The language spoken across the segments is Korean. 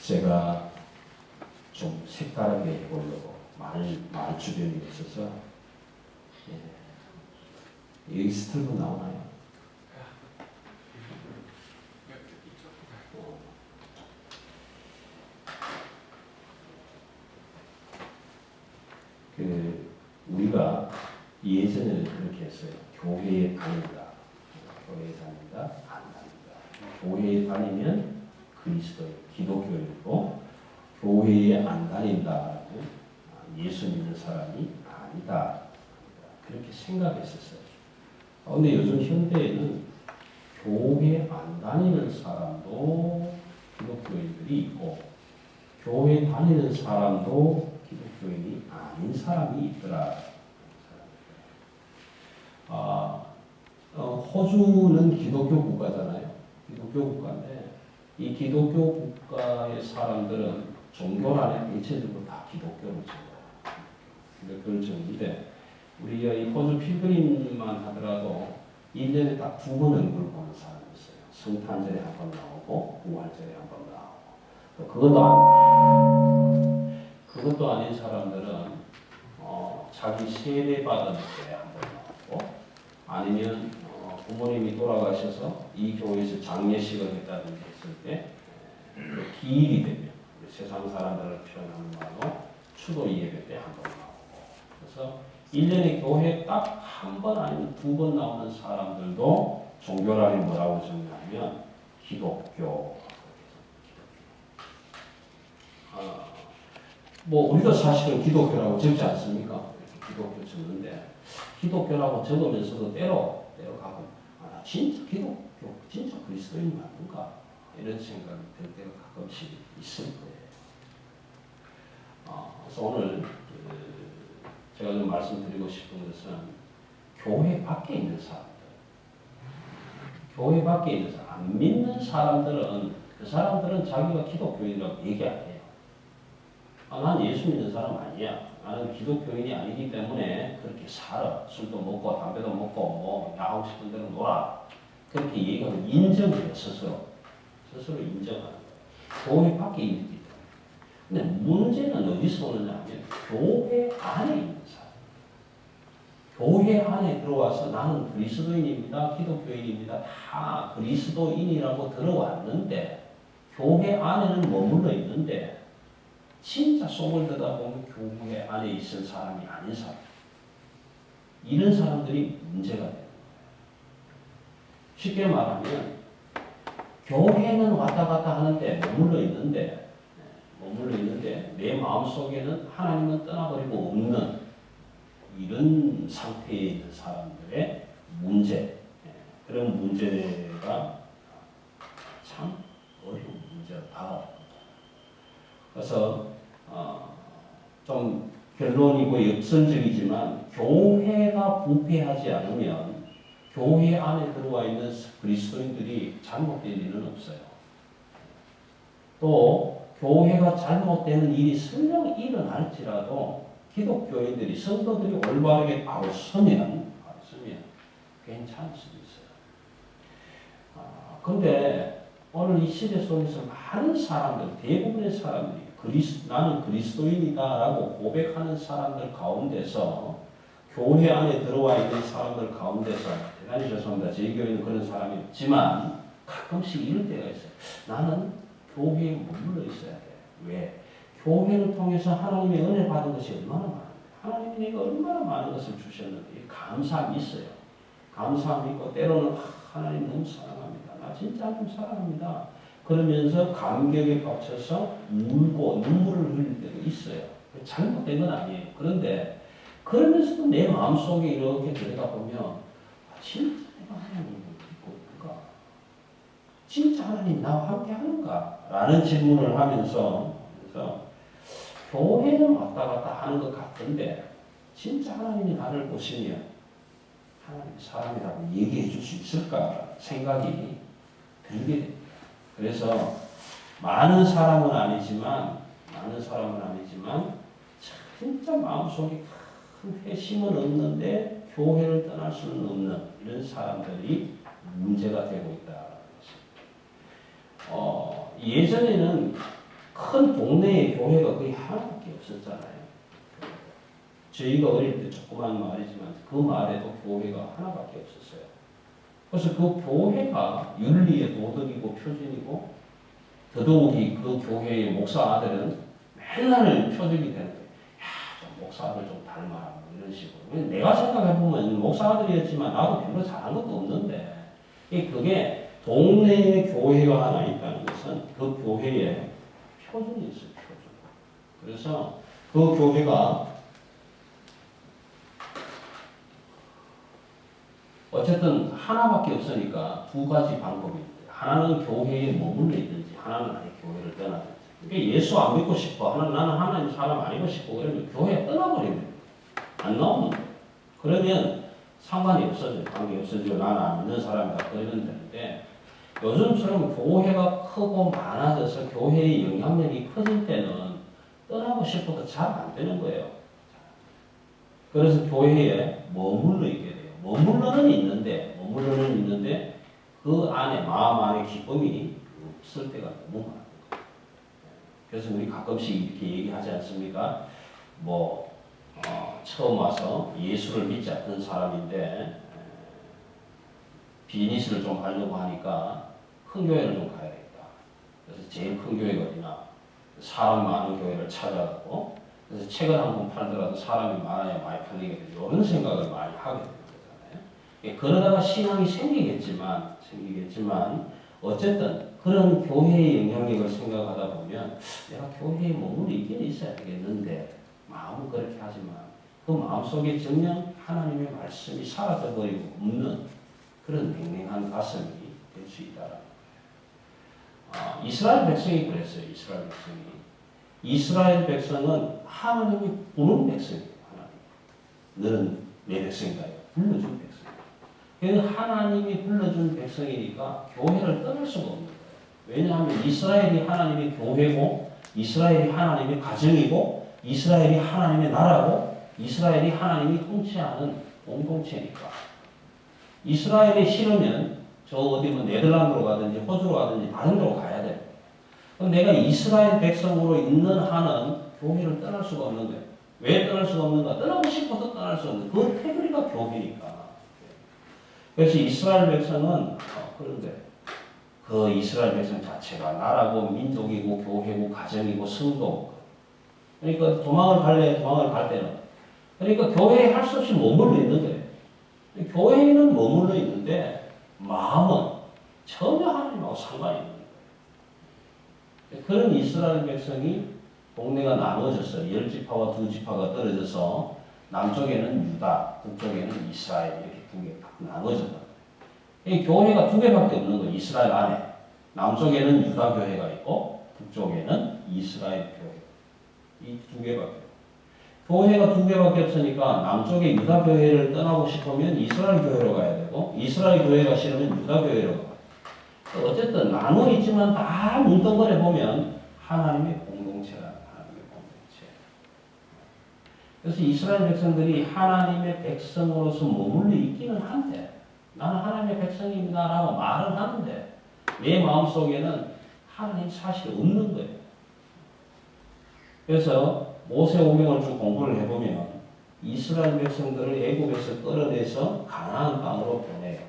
제가 좀 색다르게 해보려고 말 주변이 있어서 여기 스틸도 나오나요? 우리가 예전에는 그렇게 했어요. 교회에 다닌다. 교회에 다닌다. 안 다닌다. 교회에 다니면 그리스도인, 기독교인이고 교회에 안 다닌다면 예수 믿는 사람이 아니다. 그렇게 생각했었어요. 그런데 요즘 현대에는 교회 안 다니는 사람도 기독교인들이 있고 교회 다니는 사람도 기독교인이 아닌 사람이 있더라. 호주는 기독교 국가잖아요. 기독교 국가인데 이 기독교 국가의 사람들은 종교란에 대체적으로 다 기독교를 정해요. 기독교를 정하는데 우리가 이 호주 필그림만 하더라도 1년에 딱 2번 얼굴 보는 사람이 있어요. 성탄절에 한 번 나오고 부활절에 한 번 나오고 그것도 아닌 사람들은 자기 세례 받은 때 한 번 나오고 아니면 부모님이 돌아가셔서 이 교회에서 장례식을 했다든지 했을 때 그 기일이 되면 세상 사람들을 표현하는 말로 추도 예배 때 한 번 나오고 그래서 1년에 교회 딱 한 번 아니면 2번 나오는 사람들도 종교란에 뭐라고 적냐면 기독교. 뭐 우리도 사실은 기독교라고 적지 않습니까? 기독교 적는데 기독교라고 적으면서도 때로 가끔 진짜 기독교, 진짜 그리스도인이 맞는가? 이런 생각이 들 때가 가끔씩 있을 거예요. 그래서 오늘 제가 좀 말씀드리고 싶은 것은 교회 밖에 있는 사람들, 교회 밖에 있는 사람, 안 믿는 사람들은 그 사람들은 자기가 기독교인이라고 얘기 안 해요. 난 예수 믿는 사람 아니야. 나는 기독교인이 아니기 때문에 그렇게 살아. 술도 먹고 담배도 먹고 뭐 야하고 싶은 대로 놀아. 그렇게 얘기하고 인정해요. 스스로 인정하는 거예요. 교회 밖에 있기 때문에. 근데 문제는 어디서 오느냐 하면 교회 안에 있는 사람. 교회 안에 들어와서 나는 그리스도인입니다. 기독교인입니다. 다 그리스도인이라고 들어왔는데 교회 안에는 머물러 있는데 진짜 속을 들여다보면 교회 안에 있을 사람이 아닌 사람. 이런 사람들이 문제가 되는 거예요. 쉽게 말하면 교회는 왔다 갔다 하는데 머물러 있는데 내 마음속에는 하나님은 떠나버리고 없는 이런 상태에 있는 사람들의 문제. 그런 문제가 참 어려운 문제가 다가옵니다. 그래서 좀 결론이고 역설적이지만 교회가 부패하지 않으면 교회 안에 들어와 있는 그리스도인들이 잘못될 일은 없어요. 또 교회가 잘못되는 일이 설령 일어날지라도 기독교인들이 성도들이 올바르게 바로 서면 괜찮을 수도 있어요. 그런데 오늘 이 시대 속에서 많은 사람들, 대부분의 사람들이 나는 그리스도인이다라고 고백하는 사람들 가운데서 교회 안에 들어와 있는 사람들 가운데서 대단히 죄송합니다. 제 교회는 그런 사람이 없지만 가끔씩 이럴 때가 있어요. 나는 교회에 머물러 있어야 돼. 왜? 교회를 통해서 하나님의 은혜 받은 것이 얼마나 많은데 하나님이 내가 얼마나 많은 것을 주셨는데 감사함이 있어요. 감사함이 있고 때로는 하나님 너무 사랑합니다. 나 진짜 하나님 사랑합니다. 그러면서 감격에 갇혀서 울고 눈물을 흘릴 때도 있어요. 잘못된 건 아니에요. 그런데 그러면서도 내 마음속에 이렇게 들여다보면 진짜 내가 하나님을 믿고 있는가? 진짜 하나님 나와 함께 하는가? 라는 질문을 하면서 그래서 교회는 왔다 갔다 하는 것 같은데 진짜 하나님이 나를 보시면 하나님의 사람이라고 얘기해 줄 수 있을까 생각이 들게 됩니다. 그래서 많은 사람은 아니지만 진짜 마음속에 큰 회심은 없는데 교회를 떠날 수는 없는 이런 사람들이 문제가 되고 있다는 것입니다. 예전에는 큰 동네의 교회가 거의 하나밖에 없었잖아요. 저희가 어릴 때 조그만 마을이지만 그 마을에도 교회가 하나밖에 없었어요. 그래서 그 교회가 윤리의 도덕이고 표준이고 더더욱이 그 교회의 목사 아들은 맨날 표적이 되는 거예요. 야, 좀 목사 아들 좀 닮아. 뭐 이런 식으로. 내가 생각해보면 목사 아들이었지만 나도 별로 잘한 것도 없는데 그게 동네에 교회가 하나 있다는 것은 그 교회에 표준이 있어요. 표준. 그래서 그 교회가 어쨌든 하나밖에 없으니까 두 가지 방법이 있는데 하나는 교회에 머물러 있든지 하나는 아예 교회를 떠나든지. 그러니까 예수 안 믿고 싶어. 나는 하나님 사람 아니고 싶고 그러면 교회 떠나버리면 안 나오는 거예요. 그러면 상관이 없어져요. 관계 없어지고 나는 안 믿는 사람이다. 그러면 되는데 요즘처럼 교회가 크고 많아져서 교회의 영향력이 커질 때는 떠나고 싶어도 잘 안 되는 거예요. 그래서 교회에 머물러 있게 돼요. 머물러는 있는데 그 안에 마음 안에 기쁨이 없을 때가 너무 많아요. 그래서 우리 가끔씩 이렇게 얘기하지 않습니까? 처음 와서 예수를 믿지 않던 사람인데 비즈니스를 좀 하려고 하니까 큰 교회를 좀 가야겠다. 그래서 제일 큰 교회가 어디나 사람 많은 교회를 찾아가고 그래서 책을 한 권 팔더라도 사람이 많아야 많이 팔리게 되죠. 이런 생각을 많이 하게 되는 거잖아요. 그러다가 신앙이 생기겠지만 어쨌든 그런 교회의 영향력을 생각하다 보면 내가 교회에 머물러 있긴 있어야 되겠는데 마음은 그렇게 하지만 그 마음속에 정녕 하나님의 말씀이 사라져버리고 없는 그런 냉랭한 가슴이 될 수 있다라는 거예요. 이스라엘 백성이 그랬어요. 이스라엘 백성은 하나님이 부른 백성이에요. 너는 내 백성이다. 불러준 백성이에요. 그래서 하나님이 불러준 백성이니까 교회를 떠날 수가 없는 거예요. 왜냐하면 이스라엘이 하나님의 교회고 이스라엘이 하나님의 가정이고 이스라엘이 하나님의 나라고 이스라엘이 하나님이 통치하는 공동체니까. 이스라엘이 싫으면 네덜란드로 가든지 호주로 가든지 다른 데로 가야 돼요. 그럼 내가 이스라엘 백성으로 있는 한은 교회를 떠날 수가 없는 거예요. 왜 떠날 수가 없는가? 떠나고 싶어도 떠날 수 없는 그 테두리가 교회니까. 그래서 이스라엘 백성은 그런데 그 이스라엘 백성 자체가 나라고 민족이고 교회고 가정이고 성도고 그러니까 도망을 갈 때는 그러니까 교회에 할 수 없이 머물러 있는 거예요. 교회에는 머물러 있는데 마음은 전혀 하나님하고 상관이 없는 거예요. 그런 이스라엘 백성이 동네가 나눠졌어요. 10지파와 2지파가 떨어져서 남쪽에는 유다, 북쪽에는 이스라엘 이렇게 두 개가 나눠졌다. 교회가 두 개밖에 없는 거예요. 이스라엘 안에. 남쪽에는 유다 교회가 있고 북쪽에는 이스라엘 교회. 이 두 개밖에 없어요. 교회가 두 개밖에 없으니까 남쪽에 유다 교회를 떠나고 싶으면 이스라엘 교회로 가야 되고 이스라엘 교회가 싫으면 유다 교회로 가요. 어쨌든 나눠 있지만 다 뭉뚱그려 보면 하나님의 공동체라. 하나님의 공동체. 그래서 이스라엘 백성들이 하나님의 백성으로서 머물러 있기는 한데 나는 하나님의 백성입니다 라고 말은 하는데 내 마음속에는 하나님 사실이 없는 거예요. 그래서 모세오경을 좀 공부를 해보면 이스라엘 백성들을 애굽에서 끌어내서 가나안 땅으로 보내요.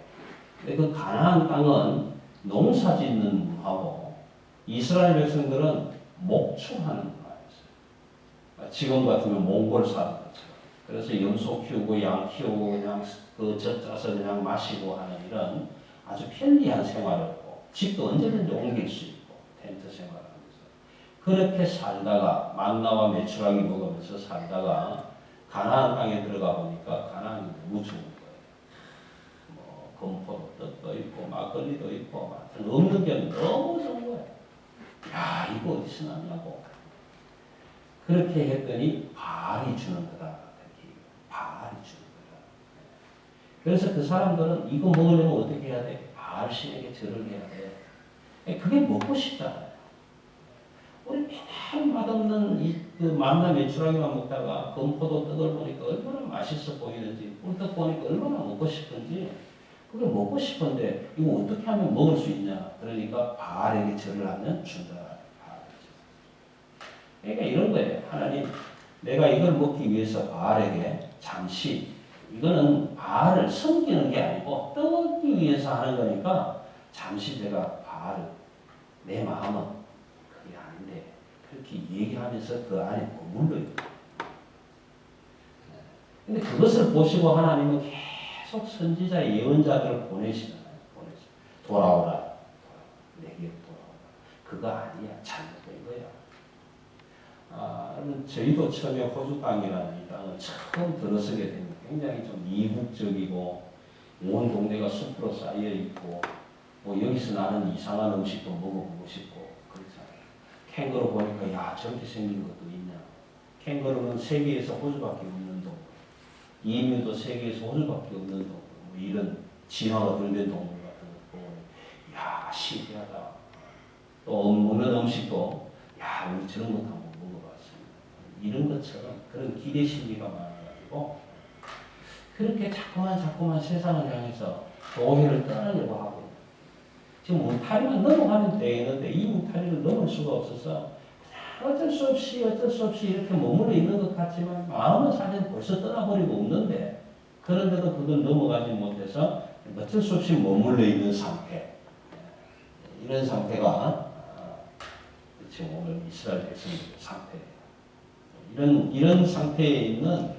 근데 그 가나안 땅은 농사짓는 문화고 이스라엘 백성들은 목축하는 문화였어요. 지금 같으면 몽골 사람들처럼. 그래서 염소 키우고 양 키우고 그냥 젖짜서 그냥 마시고 하는 이런 아주 편리한 생활을 하고 집도 언제든지 옮길 수 있고 텐트 생활을 하면서 그렇게 살다가 만나와 메추라기 먹으면서 살다가 가나안 땅에 들어가 보니까 가나안이 너무 좋은 거예요. 건포도 떡도 있고 막걸리도 있고 없는 게 너무 좋은 거예요. 야 이거 어디서 났냐고. 그렇게 했더니 바알이 주는 거다. 바알이 주는 거다. 그래서 그 사람들은 이거 먹으려면 어떻게 해야 돼? 바알 신에게 절을 해야 돼. 그게 먹고 싶잖아요. 우리 맨날 맛없는 그 만나 메추라기만 먹다가 건포도 떡을 보니까 얼마나 맛있어 보이는지 꿀떡 보니까 얼마나 먹고 싶은지 그게 먹고 싶은데 이거 어떻게 하면 먹을 수 있냐? 그러니까 바알에게 절을 하면 준다. 그러니까 이런 거예요. 하나님, 내가 이걸 먹기 위해서 바알에게 잠시, 이거는 바알을 섬기는 게 아니고 떠먹기 위해서 하는 거니까 잠시 내가 바알을, 내 마음은 그게 아닌데, 그렇게 얘기하면서 그 안에 머물러요. 근데 그것을 보시고 하나님은 계속 선지자 예언자들을 보내시잖아요. 돌아오라. 내게 돌아오라. 그거 아니야. 잘못된 거야. 저희도 처음에 호주 땅이라는 이 땅을 처음 들어서게 되면 굉장히 좀 이국적이고 온 동네가 숲으로 쌓여 있고 뭐 여기서 나는 이상한 음식도 먹어보고 싶고 그렇잖아요. 캥거루 보니까 야 저렇게 생긴 것도 있냐. 캥거루는 세계에서 호주밖에 없는 동물. 이뮤도 세계에서 호주밖에 없는 동물. 뭐 이런 진화가 덜 된 동물 같은 거 보고 야 신기하다. 또 먹는 음식도 야 우리 저런 것도 한번 먹어봤습니다. 이런 것처럼 그런 기대 심리가 많아가지고 그렇게 자꾸만 세상을 향해서 교회를 떠나려고 하고 지금 울타리만 넘어가면 되겠는데 이 울타리를 넘을 수가 없어서 어쩔 수 없이 이렇게 머물러 있는 것 같지만 마음은 사실 벌써 떠나버리고 없는데 그런데도 그걸 넘어가지 못해서 어쩔 수 없이 머물러 있는 상태. 이런 상태가 지금 오늘 이스라엘 백성의 상태예요. 이런 상태에 있는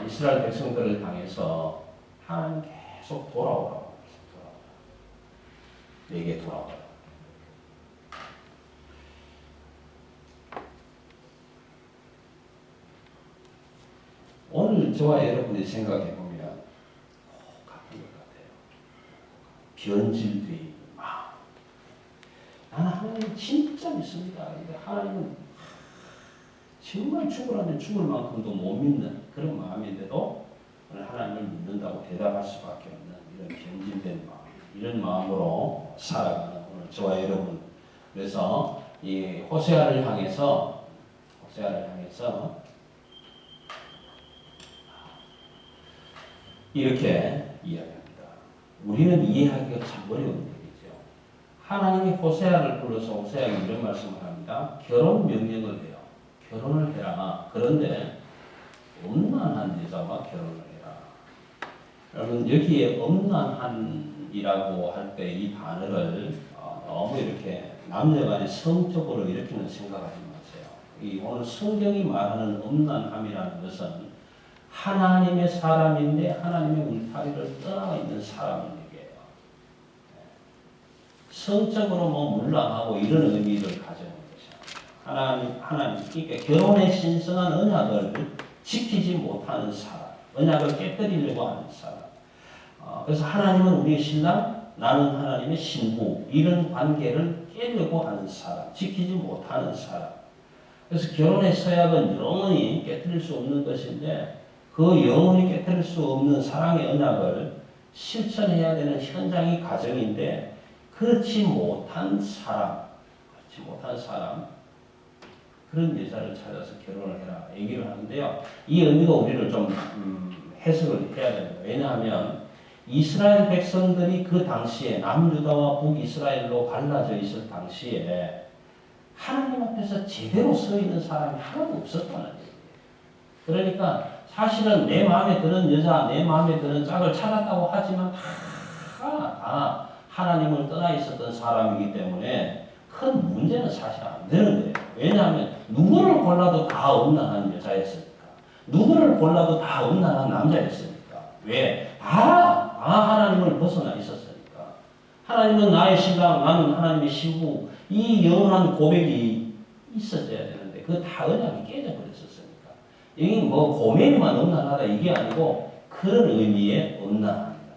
이스라엘 백성들을 향해서 하나님 계속 돌아오라고 내게 돌아오라. 오늘 저와 여러분이 생각해 보면 같은 것 같아요. 변질된 마음. 나는 하나님 진짜 믿습니다. 근데 하나님은 정말 죽으라면 죽을 만큼도 못 믿는 그런 마음인데도 오늘 하나님을 믿는다고 대답할 수밖에 없는 이런 변질된 마음, 이런 마음으로 살아가는 오늘 저와 여러분. 그래서 이 호세아를 향해서 이렇게 이야기합니다. 우리는 이해하기가 참 어려운 얘기죠. 하나님이 호세아를 불러서 호세아에게 이런 말씀을 합니다. 결혼 명령을 해요. 결혼을 해라. 그런데 음란한 여자와 결혼을 해라. 여러분 여기에 음란한이라고 할 때 이 단어를 너무 이렇게 남녀간의 성적으로 이렇게는 생각하지 마세요. 이 오늘 성경이 말하는 음란함이라는 것은 하나님의 사람인데 하나님의 울타리를 떠나가 있는 사람을 얘기해요. 성적으로 뭐 물랑하고 이런 의미를 가져오는 것이야. 하나님, 그러니까 결혼의 신성한 언약을 지키지 못하는 사람, 언약을 깨뜨리려고 하는 사람. 그래서 하나님은 우리의 신랑, 나는 하나님의 신부, 이런 관계를 깨려고 하는 사람, 지키지 못하는 사람. 그래서 결혼의 서약은 영원히 깨뜨릴 수 없는 것인데 그 영원히 깨뜨릴 수 없는 사랑의 언약을 실천해야 되는 현장이 가정인데 그렇지 못한 사람, 그런 여자를 찾아서 결혼을 해라 얘기를 하는데요. 이 의미가 우리를 좀 해석을 해야 됩니다. 왜냐하면 이스라엘 백성들이 그 당시에 남유다와 북이스라엘로 갈라져 있을 당시에 하나님 앞에서 제대로 서 있는 사람이 하나도 없었다는 얘기예요. 그러니까 사실은 내 마음에 드는 여자, 내 마음에 드는 짝을 찾았다고 하지만 다 하나님을 떠나 있었던 사람이기 때문에 큰 문제는 사실 안 되는 거예요. 왜냐하면 누구를 골라도 다 음란한 여자였으니까. 누구를 골라도 다 음란한 남자였으니까. 왜? 다 하나님을 벗어나 있었으니까. 하나님은 나의 신랑, 나는 하나님의 신부. 이 영원한 고백이 있었어야 되는데 그 다 언약이 깨져버렸었으니까. 여기 뭐 고멜만 음란하다 이게 아니고 그런 의미의 음란합니다.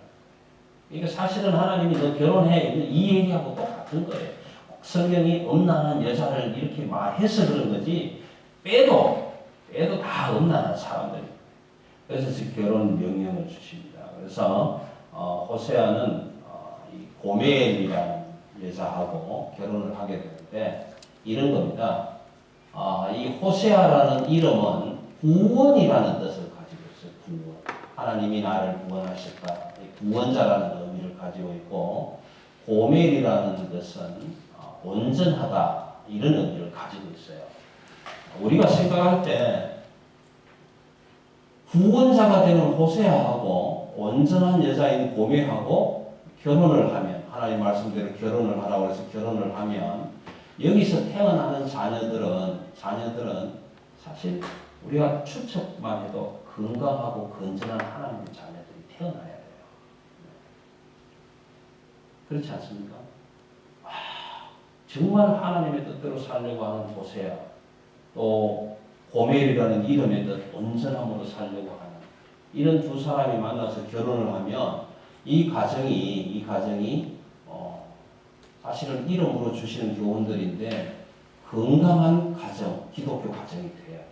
그러니까 사실은 하나님이 너 결혼해 이 얘기하고 똑같은 거예요. 성경이 음란한 여자를 이렇게 말해서 그런 거지 빼도 다 음란한 사람들이에요. 그래서 결혼 명령을 주십니다. 그래서 호세아는 이 고멜이라는 여자하고 결혼을 하게 되는데 이런 겁니다. 이 호세아라는 이름은 구원이라는 뜻을 가지고 있어요. 구원. 하나님이 나를 구원하실까. 구원자라는 의미를 가지고 있고 고멜이라는 것은 온전하다, 이런 의미를 가지고 있어요. 우리가 생각할 때 구원자가 되는 호세아하고 온전한 여자인 고멜하고 결혼을 하면, 하나님 말씀대로 결혼을 하라고 해서 결혼을 하면 여기서 태어나는 자녀들은 사실 우리가 추측만 해도 건강하고 건전한 하나님의 자녀들이 태어나야 돼요. 그렇지 않습니까? 정말 하나님의 뜻대로 살려고 하는 호세아, 또 고멜이라는 이름의 뜻 온전함으로 살려고 하는 이런 두 사람이 만나서 결혼을 하면 이 가정이 사실은 이름으로 주시는 교훈들인데 건강한 가정, 기독교 가정이 되어야 돼요.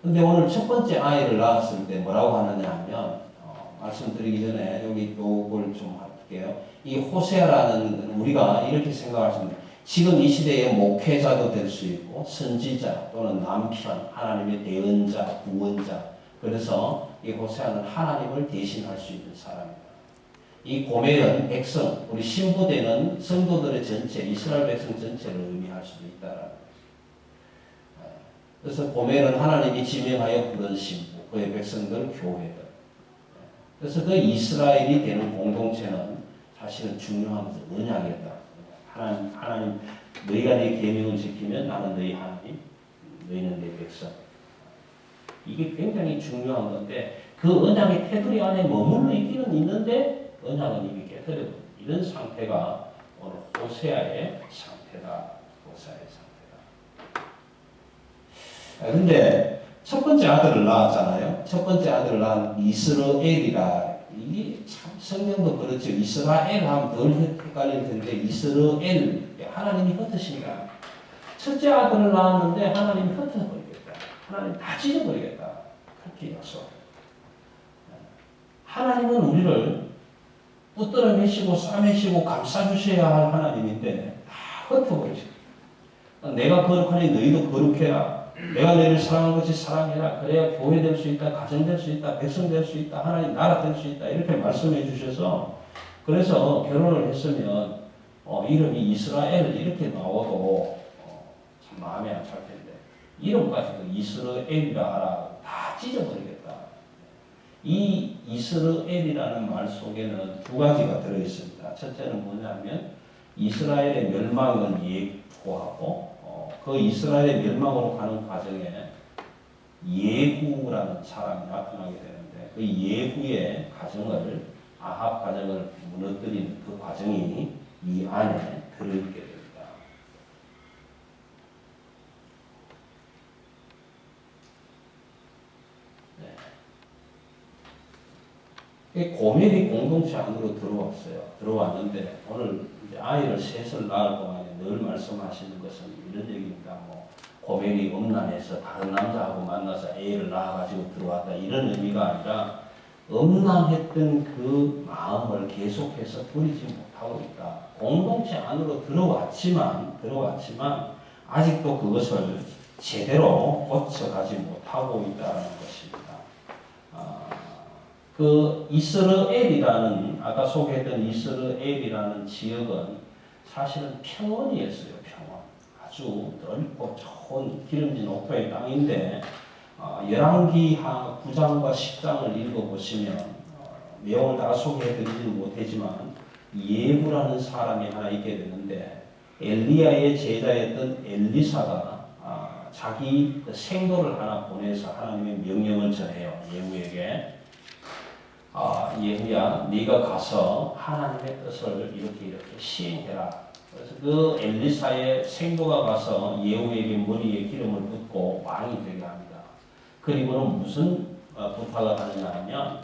근데 오늘 첫 번째 아이를 낳았을 때 뭐라고 하느냐 하면 말씀드리기 전에 여기 요걸 좀 할게요. 이 호세아라는 우리가 이렇게 생각할 수 있는 지금 이 시대의 목회자도 될 수 있고 선지자 또는 남편, 하나님의 대언자, 구원자. 그래서 이 호세아는 하나님을 대신할 수 있는 사람입니다. 이 고멜은 백성, 우리 신부되는 성도들의 전체, 이스라엘 백성 전체를 의미할 수도 있다라는 거죠. 그래서 고멜은 하나님이 지명하여 부른 신부, 그의 백성들, 교회들. 그래서 그 이스라엘이 되는 공동체는 사실은 중요한 것은 언약이었다. 하나님, 너희가 내 계명을 지키면 나는 너희 하나님, 너희는 내 백성. 이게 굉장히 중요한 건데 그 언약의 테두리 안에 머물러 있기는 있는데 언약은 이미 깨뜨려버린 이런 상태가 오늘 호세아의 상태다. 호세아의 상태다. 그런데 첫 번째 아들을 낳았잖아요. 첫 번째 아들을 낳은 이스라엘이라 이게 참 성경도 그렇죠. 이스라엘 하면 덜 헷갈릴 텐데 이스라엘 하나님이 흩으신다. 첫째 아들을 낳았는데 하나님이 흩어버리겠다. 하나님 다 찢어버리겠다. 그렇게 약속. 하나님은 우리를 붙들어 매시고 싸매시고 감싸주셔야 할 하나님인데 다 흩어버리시고 내가 거룩하니 너희도 거룩해라. 내가 너희를 사랑한 것이 사랑해라. 그래야 교회 될 수 있다. 가정 될 수 있다. 백성 될 수 있다. 하나님 나라 될 수 있다. 이렇게 말씀해 주셔서 그래서 결혼을 했으면 이름이 이스라엘 이렇게 나와도 참 마음에 안 찰 텐데 이름까지도 이스라엘이라 하라. 다 찢어버리겠다. 이 이스라엘이라는 말 속에는 두 가지가 들어있습니다. 첫째는 뭐냐면 이스라엘의 멸망은 예고하고 그 이스라엘의 멸망으로 가는 과정에 예후라는 사람이 나타나게 되는데 그 예후의 가정을 아합 가정을 무너뜨린 그 과정이 이 안에 들어있게 됩니다. 네. 고멜이 공동체 안으로 들어왔는데 오늘 이제 아이를 셋을 낳을 동안에 늘 말씀하시는 것은 이런 얘기입니다. 고멜이 음란해서 다른 남자하고 만나서 애를 낳아가지고 들어왔다 이런 의미가 아니라 음란했던 그 마음을 계속해서 버리지 못하고 있다. 공동체 안으로 들어왔지만 아직도 그것을 제대로 고쳐가지 못하고 있다는 것입니다. 그 이스라엘이라는 아까 소개했던 이스라엘이라는 지역은 사실은 평원이었어요. 평원. 아주 넓고 좋은 기름진 옥토의 땅인데 열왕기 9장과 10장을 읽어보시면 내용을 다 소개해드리지는 못하지만 예후라는 사람이 하나 있게 되는데 엘리야의 제자였던 엘리사가 자기 생도를 하나 보내서 하나님의 명령을 전해요. 예후에게. 예후야, 네가 가서 하나님의 뜻을 이렇게 시행해라. 그래서 그 엘리사의 생도가 가서 예후에게 머리에 기름을 붓고 왕이 되게 합니다. 그리고는 무슨 부탁을 하느냐 하면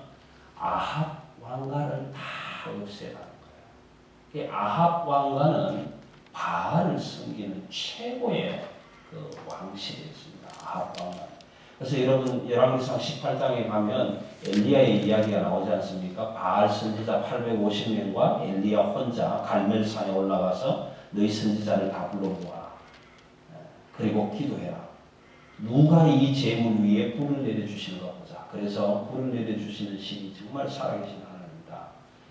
아합 왕가를 다 없애라는 거예요. 아합 왕가는 바알을 섬기는 최고의 그 왕실이었습니다. 아합 왕가. 그래서 여러분 열왕기상 18장에 가면 엘리야의 이야기가 나오지 않습니까? 바알 선지자 850명과 엘리야 혼자 갈멜산에 올라가서 너희 선지자를 다 불러모아라. 그리고 기도해라. 누가 이 재물 위에 불을 내려주시는가 보자. 그래서 불을 내려주시는 신이 정말 살아계신 하나님이다.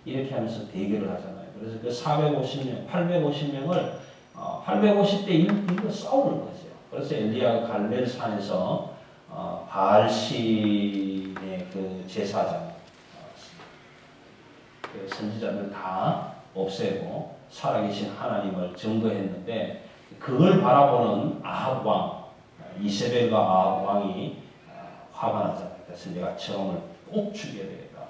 이렇게 하면서 대결을 하잖아요. 그래서 그 450명, 850명을 850대 1로 싸우는 거죠. 그래서 엘리야가 갈멜 산에서 바알신의 그 제사장, 그 선지자들 다 없애고 살아계신 하나님을 증거했는데 그걸 바라보는 아합 왕, 이세벨과 아합 왕이 화가 나잖아요. 그래서 내가 저놈을 꼭 죽여야 되겠다.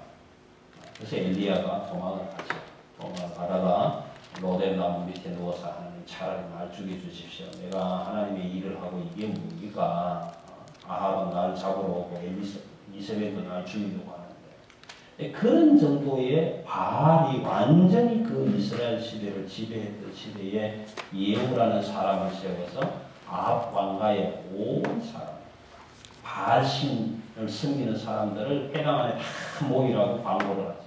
그래서 엘리야가 도망을 가죠. 도망을 가다가 로뎀 나무 밑에 누워서 하나님 차라리 날 죽여주십시오. 내가 하나님의 일을 하고 이게 뭡니까? 아합은 날 잡으러 오고 이세벨도 날 죽이려고 하는데 그런 정도의 바알이 완전히 그 이스라엘 시대를 지배했던 시대에 예후라는 사람을 세워서 아합 왕가의 온 사람 바알신을 섬기는 사람들을 회당 안에 다 모이라고 광고를 하죠.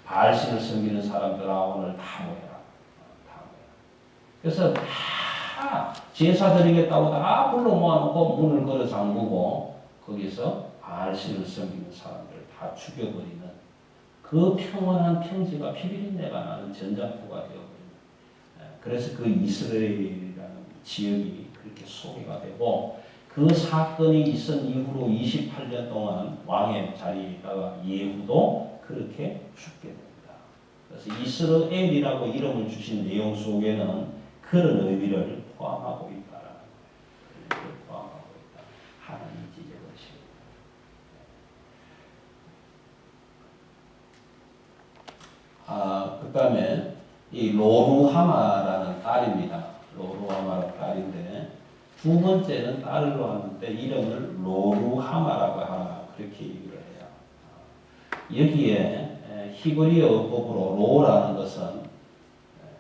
바알신을 섬기는 사람들아 오늘 다 모여라. 다 모여라. 그래서 다 제사 드리겠다고 다 불러 모아놓고 문을 걸어 잠그고 거기서 바알신을 섬기는 사람들을 다 죽여버리는 그 평온한 평지가 피비린내가 나는 전장터가 되어버립니다. 그래서 그 이스라엘이라는 지역이 그렇게 소개가 되고 그 사건이 있은 이후로 28년 동안 왕의 자리에다가 예후도 그렇게 죽게 됩니다. 그래서 이스라엘이라고 이름을 주신 내용 속에는 그런 의미를 포함하고 있다라는 거예요. 포함하고 있다. 하나님 찢어버리시고. 그 다음에 이 로루하마라는 딸입니다. 로루하마라는 딸인데 두 번째는 딸을 놓았는데 이름을 로루하마라고 하나 그렇게 얘기를 해요. 여기에 히브리어 법으로 로라는 것은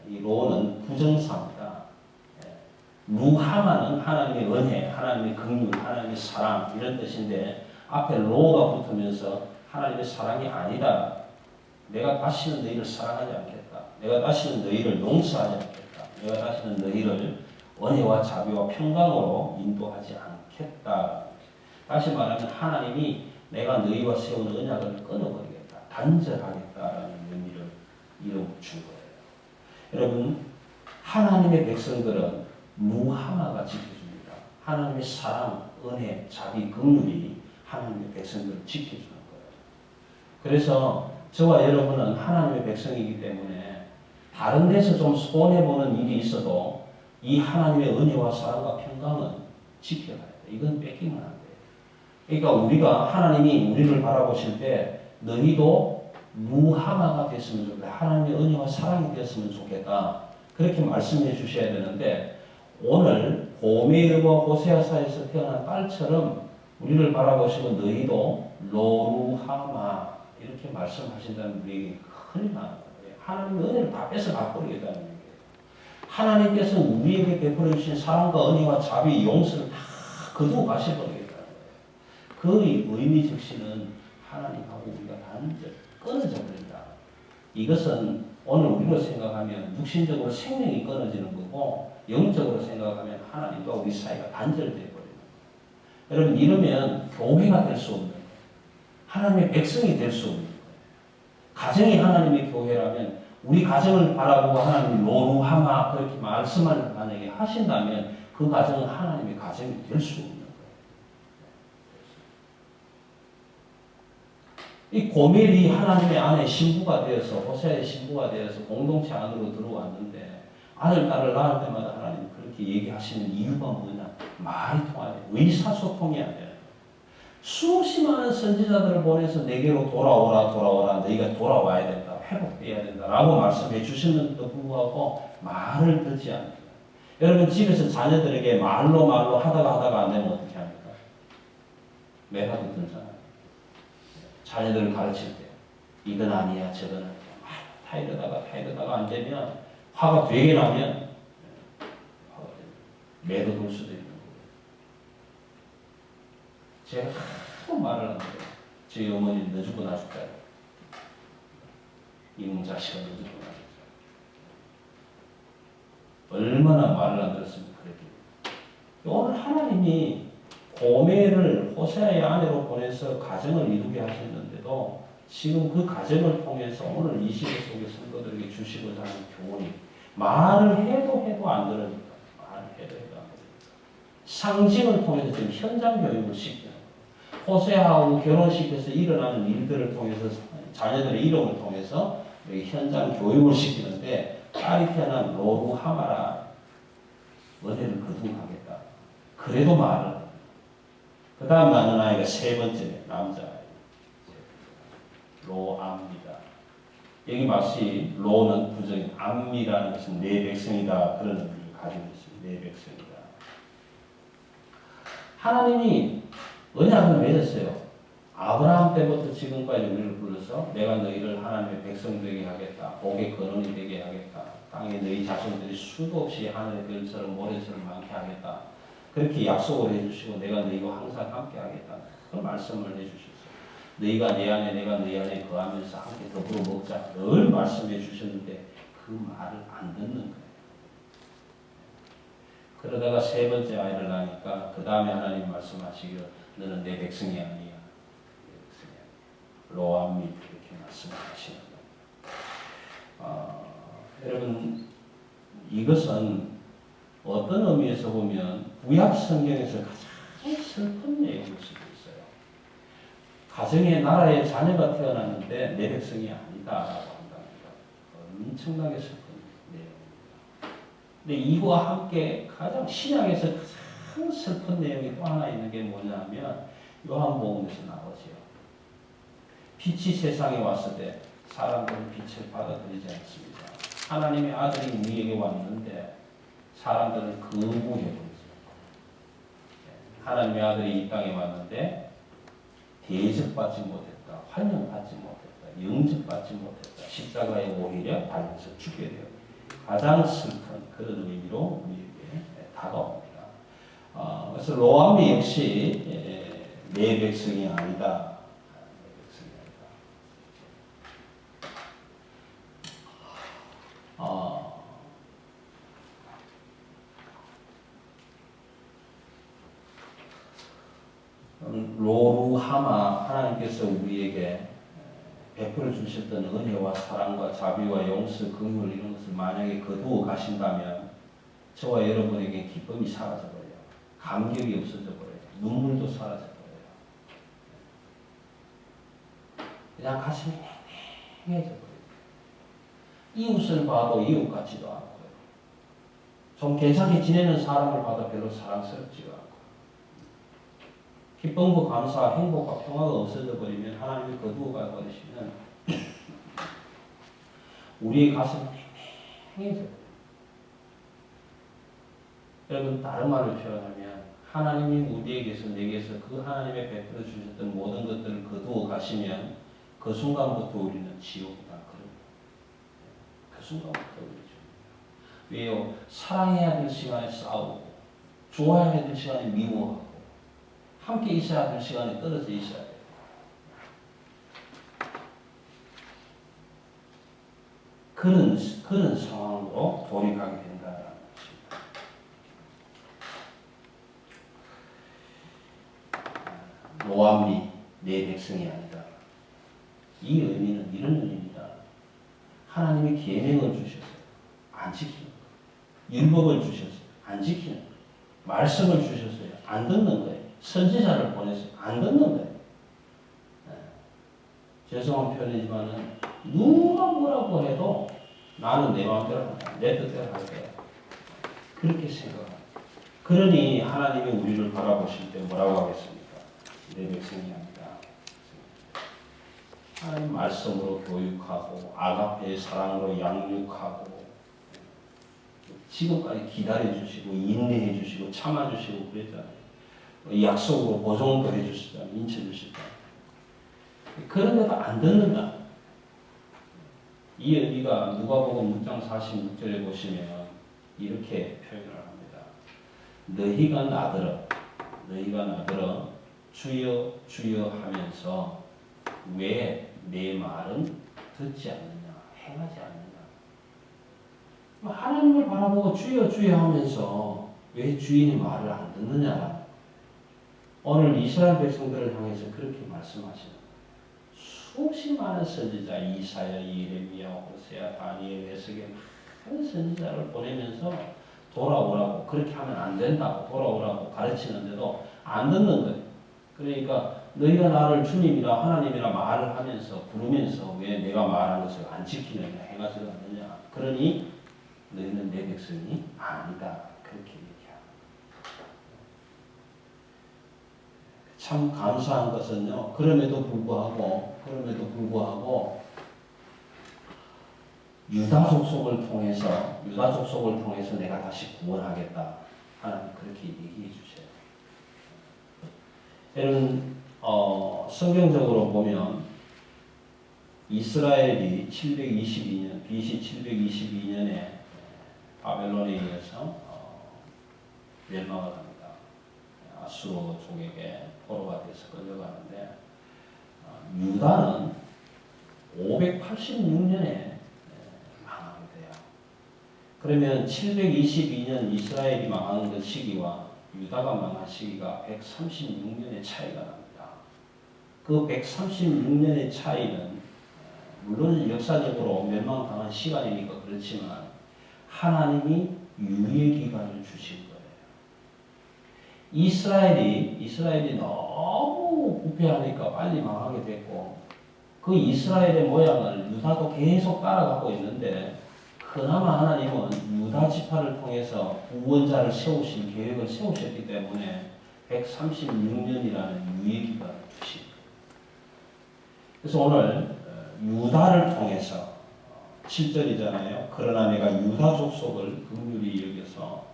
이 로는 부정사입니다. 루하마는 하나님의 은혜, 하나님의 긍휼, 하나님의 사랑 이런 뜻인데 앞에 로가 붙으면서 하나님의 사랑이 아니다. 내가 다시는 너희를 사랑하지 않겠다. 내가 다시는 너희를 용서하지 않겠다. 내가 다시는 너희를 은혜와 자비와 평강으로 인도하지 않겠다. 다시 말하면 하나님이 내가 너희와 세운 언약을 끊어버리겠다. 단절하겠다라는 의미를 이름을 준 거예요. 여러분 하나님의 백성들은 루하마가 지켜줍니다. 하나님의 사랑, 은혜, 자비, 긍휼이 하나님의 백성들을 지켜주는 거예요. 그래서 저와 여러분은 하나님의 백성이기 때문에 다른 데서 좀 손해보는 일이 있어도 이 하나님의 은혜와 사랑과 평강은 지켜가야 돼. 이건 뺏기면 안 돼요. 그러니까 우리가 하나님이 우리를 바라보실 때 너희도 루하마가 됐으면 좋겠다. 하나님의 은혜와 사랑이 되었으면 좋겠다. 그렇게 말씀해 주셔야 되는데 오늘 고멜과 호세아사에서 태어난 딸처럼 우리를 바라보시면 너희도 로루하마 이렇게 말씀하신다는 우리에게 큰일 나는 거예요. 하나님의 은혜를 다 뺏어 가버리겠다는 얘기예요. 하나님께서는 우리에게 베풀어 주신 사랑과 은혜와 자비, 용서를 다 거두어 가셔버리겠다는 거예요. 그 의미 즉시는 하나님하고 우리가 단절 끊어져 버린다. 이것은 오늘 우리로 생각하면 육신적으로 생명이 끊어지는 거고 영적으로 생각하면 하나님과 우리 사이가 단절되어 버리는 거예요. 여러분 이러면 교회가 될 수 없는 거예요. 하나님의 백성이 될 수 없는 거예요. 가정이 하나님의 교회라면 우리 가정을 바라보고 하나님이 로루하마 그렇게 말씀을 만약에 하신다면 그 가정은 하나님의 가정이 될 수 없는 거예요. 이 고멜이 하나님의 아내 신부가 되어서 호세아의 신부가 되어서 공동체 안으로 들어왔는데 아들 딸을 낳을 때마다 하나님 그렇게 얘기하시는 이유가 뭐냐? 말이 통하야 돼. 의사소통이 안 돼요. 수없이 많은 선지자들을 보내서 내게로 돌아오라 너희가 돌아와야 된다. 회복돼야 된다. 라고 말씀해 주셨는데도 불구하고 말을 듣지 않습니다. 여러분 집에서 자녀들에게 말로 하다가 안 되면 어떻게 합니까? 매가도 들잖아요. 자녀들을 가르칠 때 이건 아니야 저건 아니야 타이르다가 안 되면 화가 되게 나면 매도 돌 수도 있는 거예요. 제가 하도 말을 하는데 저희 어머니는 너 죽고 나 죽다. 이놈 자식아 너 죽고 나 죽다. 얼마나 말을 안 들었으면 그랬겠어요. 오늘 하나님이 고멜을 호세아의 아내로 보내서 가정을 이루게 하셨는데도 지금 그 가정을 통해서 오늘 이 시대 속의 성도들에게 주시고자 하는 교훈이 말을 해도 안 들으니까. 말을 해도 안 들으니까. 상징을 통해서 지금 현장 교육을 시켜요. 호세아하고 결혼식에서 일어나는 일들을 통해서 자녀들의 이름을 통해서 현장 교육을 시키는데 딸이 태어난 로루하마라 어디를 거듭하겠다. 그래도 말을. 그 다음 낳는 아이가 세 번째 남자아이. 로암니다. 여기 마치 로는 부정인 암이라는 것은 내 백성이다. 그런 의미를 가지고 있습니다. 내 백성이다. 하나님이 언약을 맺었어요. 아브라함 때부터 지금까지 우리를 불러서 내가 너희를 하나님의 백성 되게 하겠다. 복의 근원이 되게 하겠다. 땅에 너희 자손들이 수도 없이 하늘의 별처럼 모래처럼 많게 하겠다. 그렇게 약속을 해주시고 내가 너희와 항상 함께 하겠다. 그 말씀을 해주셨어요. 너희가 내 안에 내가 너희 안에 거하면서 함께 더불어 먹자. 늘 말씀해 주셨는데 그 말을 안 듣는 거예요. 그러다가 세 번째 아이를 낳으니까 그 다음에 하나님 말씀하시기를 너는 내 백성이 아니야. 로암미 이렇게 말씀하시는 거예요. 여러분 이것은 어떤 의미에서 보면 구약 성경에서 가장 슬픈 내용일 수도 있어요. 가정에 나라의 자녀가 태어났는데 내 백성이 아니다라고 한답니다. 엄청나게 슬픈 내용입니다. 근데 이와 함께 가장 신약에서 가장 슬픈 내용이 또 하나 있는 게 뭐냐면 요한복음에서 나오죠. 빛이 세상에 왔을 때 사람들은 빛을 받아들이지 않습니다. 하나님의 아들이 우리에게 왔는데 사람들은 거부해버렸어요. 하나님의 아들이 이 땅에 왔는데 대접받지 못했다. 환영받지 못했다. 영접받지 못했다. 십자가에 오히려 달려서 죽게 돼요. 가장 슬픈 그런 의미로 우리에게 다가옵니다. 그래서 로암이 역시 내 백성이 아니다. 로루하마 하나님께서 우리에게 베풀어 주셨던 은혜와 사랑과 자비와 용서, 긍휼 이런 것을 만약에 거두어 가신다면 저와 여러분에게 기쁨이 사라져 버려요. 감격이 없어져 버려요. 눈물도 사라져 버려요. 그냥 가슴이 냉랭해져 버려요. 이웃을 봐도 이웃 같지도 않고요. 좀 괜찮게 지내는 사람을 봐도 별로 사랑스럽지가 않고 기쁨과 감사, 행복과 평화가 없어져 버리면 하나님이 거두어 가 버리시면 우리의 가슴이 냉랭해져 버려요. 여러분 다른 말로 표현하면 하나님이 우리에게서 내게서 그 하나님의 베풀어 주셨던 모든 것들을 거두어 가시면 그 순간부터 우리는 지옥이다. 그 순간부터 우리죠. 왜요? 사랑해야 될 시간에 싸우고 좋아해야 될 시간에 미워하고 함께 있어야 될 시간에 떨어져 있어야 돼요. 그런 상황으로 돌이가게 된다는 것입니다. 모함이 내 백성이 아니다. 이 의미는 이런 의미입니다. 하나님이 계명을 주셨어요. 안 지키는 거예요. 율법을 주셨어요. 안 지키는 거예요. 말씀을 주셨어요. 안 듣는 거예요. 선지자를 보내서 안 듣는 거예요. 죄송한 표현이지만은 누가 뭐라고 해도 나는 내 마음대로 한다. 내 뜻대로 할 거야. 그렇게 생각합니다. 그러니 하나님이 우리를 바라보실 때 뭐라고 하겠습니까? 내 백성이 아니다. 하나님 말씀으로 교육하고 아가페의 사랑으로 양육하고 지금까지 기다려주시고 인내해주시고 참아주시고 그랬잖아요. 약속으로 보존도 해주시잖아요. 인쳐주시잖아요. 그런데도 안 듣는다. 이 의미가 누가복음 6장 46절에 보시면 이렇게 표현을 합니다. 너희가 나더러 주여 주여 하면서 왜 내 말은 듣지 않느냐 행하지 않느냐. 하나님을 바라보고 주여 주여 하면서 왜 주인의 말을 안 듣느냐. 오늘 이스라엘 백성들을 향해서 그렇게 말씀하시는 거예요. 수없이 많은 선지자 이사야, 예레미야, 호세아, 다니엘, 에스겔 많은 선지자를 보내면서 돌아오라고, 그렇게 하면 안 된다고 돌아오라고 가르치는데도 안 듣는 거예요. 그러니까 너희가 나를 주님이라 하나님이라 말을 하면서 부르면서 왜 내가 말한 것을 안 지키느냐, 행하지 않느냐. 그러니 너희는 내 백성이 아니다. 그렇게 얘기합니다. 참 감사한 것은요. 그럼에도 불구하고 유다 족속을 통해서 내가 다시 구원하겠다. 하나님 그렇게 얘기해 주세요. 여러분 성경적으로 보면 이스라엘이 722년 BC 722년에 바벨론에 의해서 멸망을 합니다. 아수르족에게 포로가 돼서 끌려가는데 유다는 586년에 망하게 돼요. 그러면 722년 이스라엘이 망한 그 시기와 유다가 망한 시기가 136년의 차이가 납니다. 그 136년의 차이는 물론 역사적으로 멸망당한 시간이니까 그렇지만 하나님이 유예 기간을 주신 거예요. 이스라엘이 너무 부패하니까 빨리 망하게 됐고 그 이스라엘의 모양을 유다도 계속 따라가고 있는데 그나마 하나님은 유다 지파를 통해서 구원자를 세우신 계획을 세우셨기 때문에 136년이라는 유예 기간을 주신 거예요. 그래서 오늘 유다를 통해서 7절이잖아요. 그러나 내가 유다 족속을 긍휼히 여겨서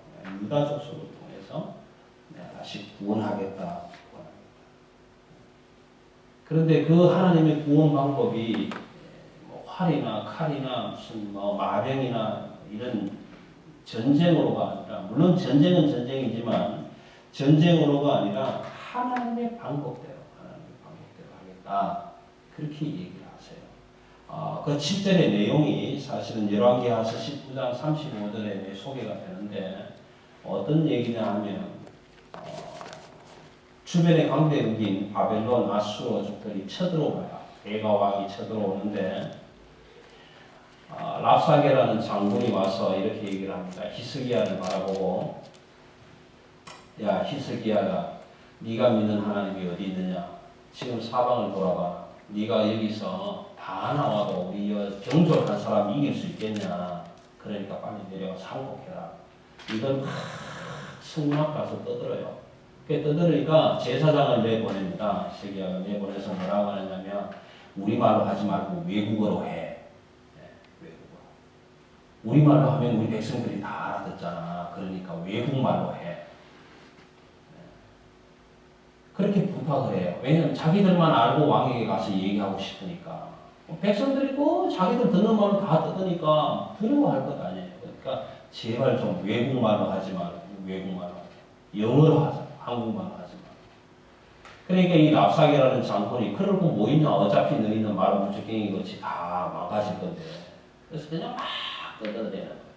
유다 족속을 통해서 내가 다시 구원하겠다. 그런데 그 하나님의 구원 방법이 뭐 활이나 칼이나 무슨 뭐 마병이나 이런 전쟁으로가 아니라, 물론 전쟁은 전쟁이지만 전쟁으로가 아니라 하나님의 방법대로 하겠다. 그렇게 얘기를 하세요. 그 7절의 내용이 사실은 열왕기하서 19장 35절에 소개가 되는데 어떤 얘기냐 하면 주변의 강대국인 바벨론, 아수르족들이 쳐들어와요. 베가 왕이 쳐들어오는데 랍사게라는 장군이 와서 이렇게 얘기를 합니다. 히스기야를 바라보고 야 히스기야가 네가 믿는 하나님이 어디 있느냐. 지금 사방을 돌아봐. 네가 여기서 다 나와도 우리 정족한 사람 이길 수 있겠냐. 그러니까 빨리 내려가서 항복해라. 이걸 성막 가서 떠들어요. 떠들으니까 제사장을 내보냅니다. 히스기야가 내보내서 뭐라고 하냐면 우리말로 하지 말고 외국어로 해. 외국어. 우리말로 하면 우리 백성들이 다 알아듣잖아. 그러니까 외국말로 해. 그렇게 부탁을 해요. 왜냐면 자기들만 알고 왕에게 가서 얘기하고 싶으니까. 백성들이 자기들 듣는 말로 다 듣으니까 두려워할 것 아니에요. 그러니까 제발 좀 외국말로 하지 말고 외국말로 하자. 영어로 하자. 한국말로 하지 말고. 그러니까 이 랍사게라는 장군이 그러고 뭐 있냐. 어차피 너희는 말 무적갱이 같이 다 망가질 건데. 그래서 그냥 막 떠들어대는 거예요.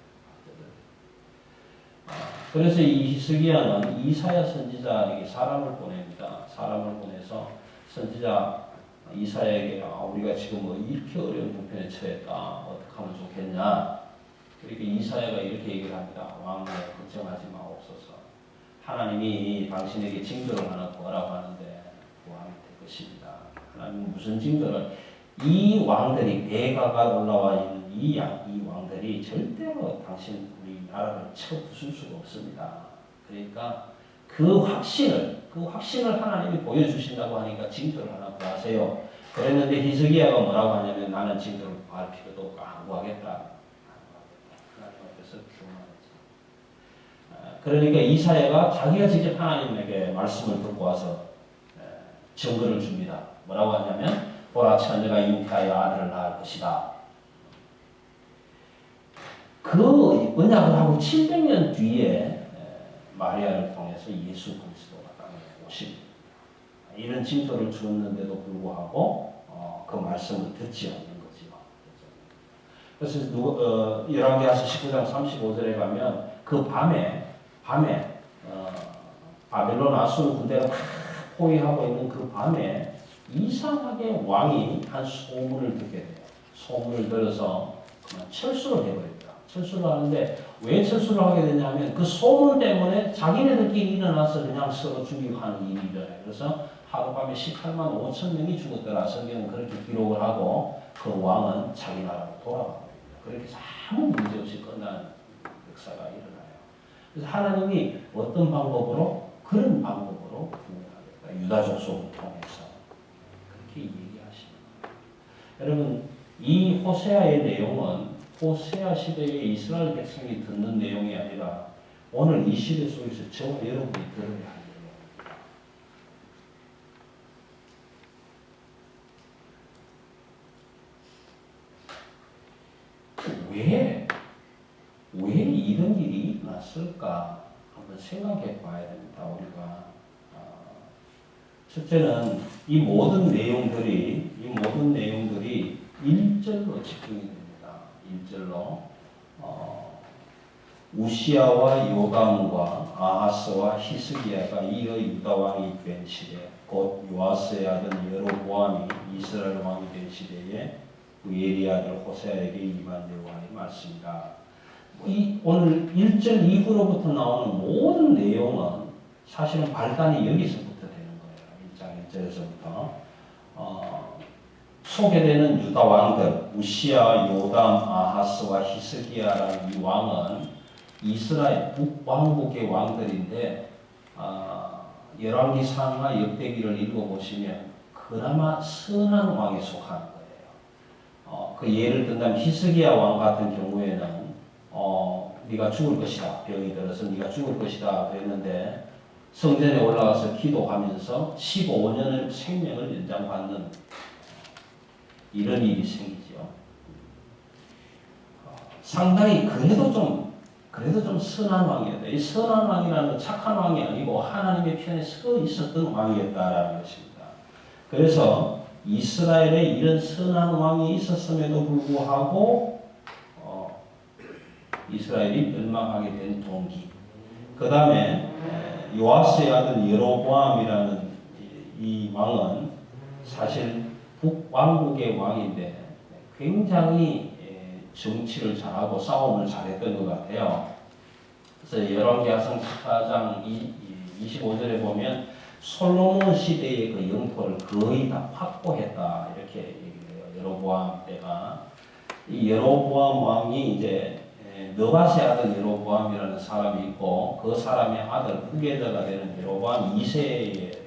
그래서 이 히스기야는 이사야 선지자에게 사람을 보냅니다. 사람을 보내서 선지자 이사야에게 우리가 지금 뭐 이렇게 어려운 형편에 처했다. 어떻게 하면 좋겠냐. 그러니까 이사야가 이렇게 얘기를 합니다. 왕님 걱정하지 마옵소서. 하나님이 당신에게 징조를 하나 구하라고 하는데 구하면 될 것입니다. 하나님은 무슨 징조를? 이 왕들이 베가가 올라와 있는 이 왕들이 절대로 당신 우리 나라를 쳐 부술 수가 없습니다. 그러니까 그 확신을 하나님이 보여주신다고 하니까 징조를 하나 구하세요. 그랬는데 히스기야가 뭐라고 하냐면 나는 징조를 구할 필요도 없고 안 구하겠다. 하나님 앞에서 기도하겠지. 그러니까 이사야가 자기가 직접 하나님에게 말씀을 듣고 와서 증거를 줍니다. 뭐라고 하냐면 보라 처녀가 잉태하여 아들을 낳을 것이다. 그 언약을 하고 700년 뒤에 마리아를 통해서 예수 그리스도가 땅에 오십니다. 이런 징조를 주었는데도 불구하고 그 말씀을 듣지 않는 거지요. 그래서 열왕기하서 19장 35절에 가면 그 밤에 바벨론 아수르 군대가 다 포위하고 있는 그 밤에 이상하게 왕이 한 소문을 듣게 돼요. 소문을 들어서 그만 철수를 해버립니다. 철수를 하는데 왜 철수를 하게 되냐면 그 소문 때문에 자기네들끼리 일어나서 그냥 서로 죽이고 하는 일이잖아요. 그래서 하룻밤에 18만 5천 명이 죽었더라. 성경은 그렇게 기록을 하고 그 왕은 자기 나라로 돌아갑니다. 그렇게 아무 문제 없이 끝난 역사가 일어나요. 그래서 하나님이 어떤 방법으로? 그런 방법으로 구원하겠다. 유다 족속을 통해서. 그렇게 얘기하시는 거예요. 여러분, 이 호세아의 내용은 호세아 시대의 이스라엘 백성이 듣는 내용이 아니라 오늘 이 시대 속에서 저와 여러분이 들어야 할 내용입니다. 왜 이런 일이 났을까 한번 생각해 봐야 됩니다. 우리가 첫째는 이 모든 내용들이 1절로 집중이 됩니다. 1절로 우시야와 요담과 아하스와 히스기야가 이어 유다 왕이 된 시대, 곧 요아스의 아들 여로보암이 이스라엘 왕이 된 시대에 우엘의 아들 호세아에게 임한 여호와의 말씀이다. 오늘 1절 이후로부터 나오는 모든 내용은 사실은 발단이 여기서부터 되는 거예요. 1장 1절에서부터 소개되는 유다 왕들 우시야, 요담, 아하스와 히스기야라는 이 왕은 이스라엘 북왕국의 왕들인데 열왕기상과 역대기를 읽어보시면 그나마 선한 왕에 속하는 거예요. 그 예를 든다면 히스기야 왕 같은 경우에는 네가 죽을 것이다. 병이 들어서 네가 죽을 것이다. 그랬는데 성전에 올라가서 기도하면서 15년을 생명을 연장받는 이런 일이 생기죠. 상당히 그래도 좀 선한 왕이었다. 이 선한 왕이라는 착한 왕이 아니고 하나님의 편에 서 있었던 왕이었다라는 것입니다. 그래서 이스라엘에 이런 선한 왕이 있었음에도 불구하고 이스라엘이 멸망하게 된 동기. 그 다음에 요아스의 아들 여로보암이라는 이 왕은 사실 북왕국의 왕인데 굉장히 정치를 잘하고 싸움을 잘했던 것 같아요. 그래서 열왕기하성 14장 25절에 보면 솔로몬 시대의 그 영토를 거의 다 확보했다 이렇게 얘기해요. 여로보암 때가 이 여로보암 왕이 이제 느밧의 아들 여로보암이라는 사람이 있고 그 사람의 아들 후계자가 되는 여로보암 2세에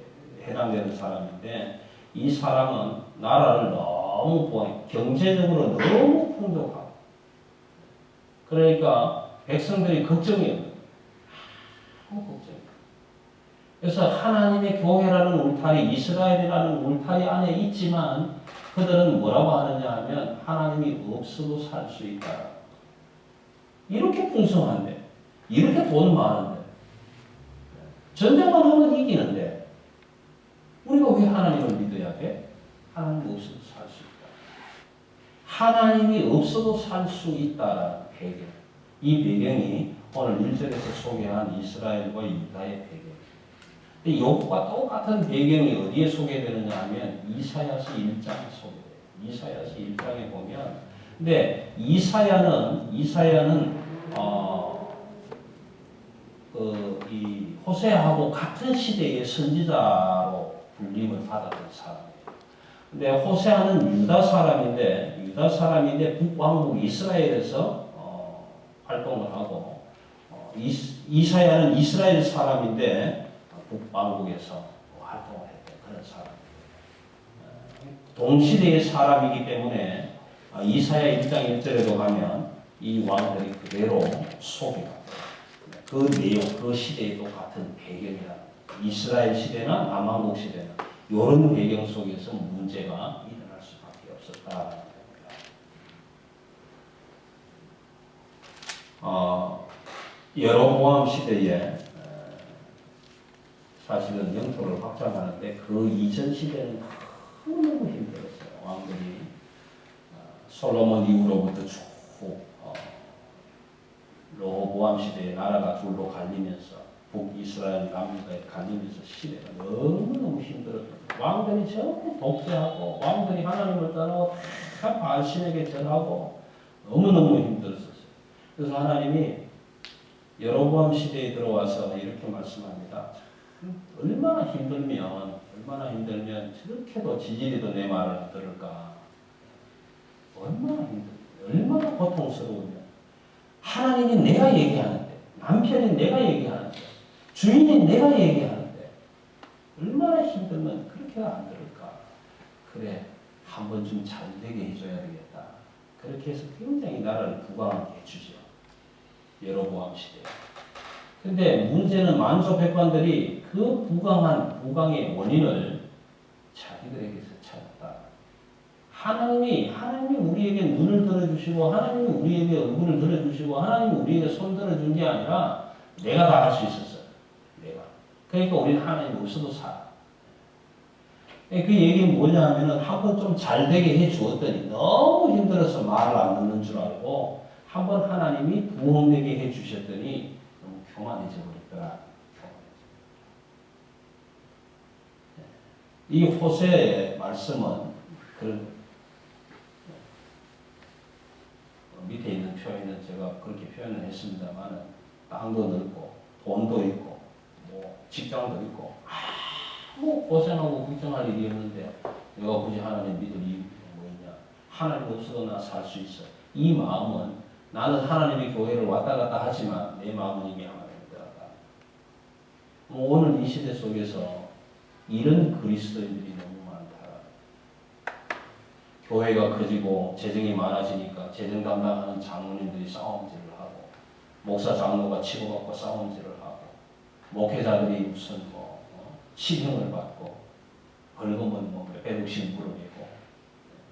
해당되는 사람인데 이 사람은 나라를 너무 보내 경제적으로 너무 풍족하고 그러니까 백성들이 걱정이에요. 아무 걱정이에요. 그래서 하나님의 교회라는 울타리, 이스라엘이라는 울타리 안에 있지만 그들은 뭐라고 하느냐 하면 하나님이 없어도 살 수 있다. 이렇게 풍성한데, 이렇게 돈 많은데, 전쟁만 하면 이기는데 우리가 왜 하나님을 믿어야 돼? 하나님 없어도 살 수 있다. 하나님이 없어도 살 수 있다라는 배경. 이 배경이 오늘 1절에서 소개한 이스라엘과 유다의 배경. 욥과 똑같은 배경이 어디에 소개되느냐 하면 이사야서 1장에 소개돼요. 이사야서 1장에 보면 근데 이사야는 이 호세아하고 같은 시대의 선지자로 불림을 받았던 사람이에요. 근데 호세아는 유다 사람인데 북왕국 이스라엘에서 활동을 하고 이사야는 이스라엘 사람인데 북왕국에서 활동을 했던 그런 사람이에요. 동시대의 사람이기 때문에 이사야 1장 1절에도 가면 이 왕들이 그대로 소개가 그 내용, 그 시대에도 같은 배경이다. 이스라엘 시대나 남왕국 시대나 이런 배경 속에서 문제가 일어날 수밖에 없었다. 여로보암 시대에 사실은 영토를 확장하는데 그 이전 시대는 너무 힘들었어요. 왕들이 솔로몬 이후로부터 쭉 로보암 시대에 나라가 둘로 갈리면서 북이스라엘 남유다에 갈리면서 시대가 너무너무 힘들었던 왕들이 전부 독재하고 왕들이 하나님을 떠나고 다 바알신에게 절하고 너무너무 힘들었었어요. 그래서 하나님이 여로보암 시대에 들어와서 이렇게 말씀합니다. 얼마나 힘들면 저렇게도 지지리도 내 말을 안 들을까. 얼마나 고통스러우면 하나님이 내가 얘기하는데, 남편이 내가 얘기하는데, 주인이 내가 얘기하는데 얼마나 힘들면 그렇게가 안 들을까. 그래, 한번 좀 잘되게 해줘야 되겠다. 그렇게 해서 굉장히 나라를 부강하게 해주죠. 여로보암 시대에. 근데 문제는 만조 백관들이 그 부강의 원인을 자기들에게서 찾았다. 하나님이 우리에게 눈을 들어주시고, 하나님이 우리에게 얼굴을 들어주시고, 하나님이 우리에게 손 들어준 게 아니라 내가 다 할 수 있었어요. 내가. 그러니까 우리는 하나님 없어도 살아. 그 얘기는 뭐냐 하면은 한번 좀 잘되게 해 주었더니 너무 힘들어서 말을 안 듣는 줄 알고 한번 하나님이 부흥되게 해 주셨더니 너무 교만해져 버렸더라. 이 호세의 말씀은 밑에 있는 표현은 제가 그렇게 표현을 했습니다만 땅도 넓고 돈도 있고 뭐 직장도 있고 아무 고생하고 걱정할 일이 없는데 내가 굳이 하나님 믿을 이유가 뭐냐. 하나님 없어도 나 살 수 있어. 이 마음은 나는 하나님의 교회를 왔다 갔다 하지만 내 마음은 이미 하나님에 들어갔다. 오늘 이 시대 속에서 이런 그리스도인들이 너무 많다. 교회가 커지고 재정이 많아지니까 재정 담당하는 장로님들이 싸움질을 하고 목사 장로가 치고받고 싸움질을 하고 목회자들이 무슨 시행을 받고 벌금은 몇백씩 물어내고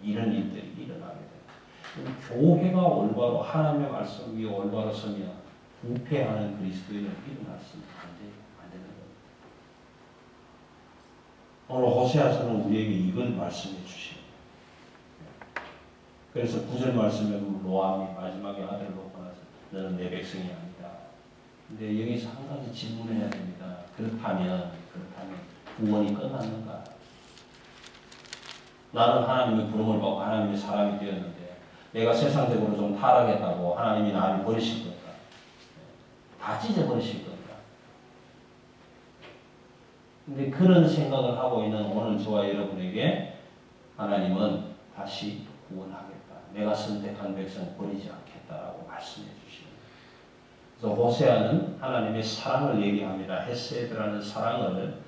이런 일들이 일어나게 됩니다. 교회가 올바로 하나님의 말씀 위에 올바로 서면 부패하는 그리스도인을 일어날 수 안 되는 겁니다. 오늘 호세아서는 우리에게 이걸 말씀해 주십니다. 그래서 9절 말씀에 로암이 마지막에 아들을 놓고 나서 너는 내 백성이 아니다. 근데 여기서 한 가지 질문해야 됩니다. 그렇다면 구원이 끝났는가? 나는 하나님의 부름을 받고 하나님의 사람이 되었는데 내가 세상적으로 좀 타락했다고 하나님이 나를 버리실 건가? 다 찢어버리실 건가? 근데 그런 생각을 하고 있는 오늘 저와 여러분에게 하나님은 다시 구원하겠다. 내가 선택한 백성 버리지 않겠다라고 말씀해 주십니다. 그래서 호세아는 하나님의 사랑을 얘기합니다. 헤세드라는 사랑을